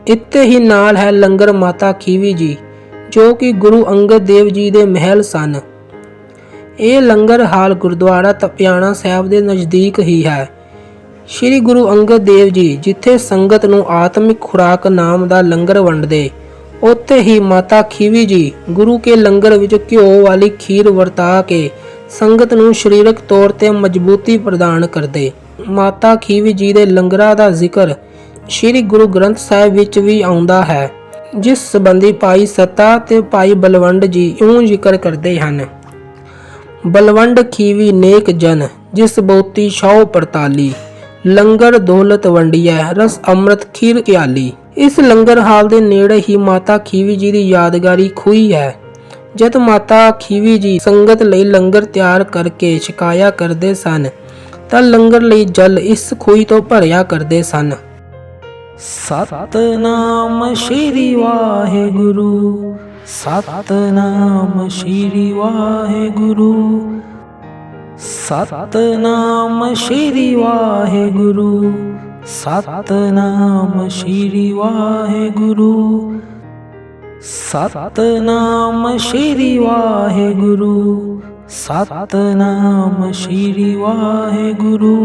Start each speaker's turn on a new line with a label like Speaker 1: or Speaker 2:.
Speaker 1: ਇੱਥੇ ਹੀ ਨਾਲ ਹੈ ਲੰਗਰ ਮਾਤਾ ਖੀਵੀ ਜੀ, ਜੋ ਕਿ ਗੁਰੂ ਅੰਗਦ ਦੇਵ ਜੀ ਦੇ ਮਹਿਲ ਸਨ। ਇਹ ਲੰਗਰ ਹਾਲ ਗੁਰਦੁਆਰਾ ਤਪਿਆਣਾ ਸਾਹਿਬ ਦੇ ਨਜ਼ਦੀਕ ਹੀ ਹੈ। ਸ਼੍ਰੀ ਗੁਰੂ ਅੰਗਦ ਦੇਵ ਜੀ ਜਿੱਥੇ ਸੰਗਤ ਨੂੰ ਆਤਮਿਕ ਖੁਰਾਕ ਨਾਮ ਦਾ ਲੰਗਰ ਵੰਡਦੇ, ਉੱਥੇ ਹੀ ਮਾਤਾ ਖੀਵੀ ਜੀ ਗੁਰੂ ਕੇ ਲੰਗਰ ਵਿੱਚ ਘਿਓ ਵਾਲੀ ਖੀਰ ਵਰਤਾ ਕੇ ਸੰਗਤ ਨੂੰ ਸਰੀਰਕ ਤੌਰ ਤੇ ਮਜ਼ਬੂਤੀ ਪ੍ਰਦਾਨ ਕਰਦੇ। ਮਾਤਾ ਖੀਵੀ ਜੀ ਦੇ ਲੰਗਰਾਂ ਦਾ ਜ਼ਿਕਰ ਸ਼੍ਰੀ ਗੁਰੂ ਗ੍ਰੰਥ ਸਾਹਿਬ ਵਿੱਚ ਵੀ ਆਉਂਦਾ ਹੈ, ਜਿਸ ਸੰਬੰਧੀ ਭਾਈ ਸੱਤਾ ਤੇ ਭਾਈ ਬਲਵੰਡ ਜੀ ਇਉਂ ਜ਼ਿਕਰ ਕਰਦੇ ਹਨ। ਬਲਵੰਡ ਖੀਵੀ ਨੇਕ ਜਨ, ਜਿਸ ਬਹੁਤੀ ਛਾਉ ਪੜਤਾਲੀ, ਲੰਗਰ ਦੌਲਤ ਵੰਡੀਐ, ਰਸ ਅੰਮ੍ਰਿਤ ਖੀਰ ਇਆਲੀ। ਇਸ ਲੰਗਰ ਹਾਲ ਦੇ ਨੇੜੇ ਹੀ ਮਾਤਾ ਖੀਵੀ ਜੀ ਦੀ ਯਾਦਗਾਰੀ ਖੂਹੀ ਹੈ। ਜਦ ਮਾਤਾ ਖੀਵੀ ਜੀ ਸੰਗਤ ਲਈ ਲੰਗਰ ਤਿਆਰ ਕਰਕੇ ਛਕਾਇਆ ਕਰਦੇ ਸਨ ਤਾਂ ਲੰਗਰ ਲਈ ਜਲ ਇਸ ਖੂਹੀ ਤੋਂ ਭਰਿਆ ਕਰਦੇ ਸਨ। ਸਤਨਾਮ ਸ਼੍ਰੀ ਵਾਹਿਗੁਰੂ, ਸਤਨਾਮ ਸ਼੍ਰੀ ਵਾਹਿਗੁਰੂ, ਸਤਨਾਮ ਸ਼੍ਰੀ ਵਾਹਿਗੁਰੂ, ਸਤਨਾਮ ਸ਼੍ਰੀ ਵਾਹਿਗੁਰੂ, ਸਤਨਾਮ ਸ਼੍ਰੀ ਵਾਹਿਗੁਰੂ, ਸਤਨਾਮ ਸ਼੍ਰੀ ਵਾਹਿਗੁਰੂ।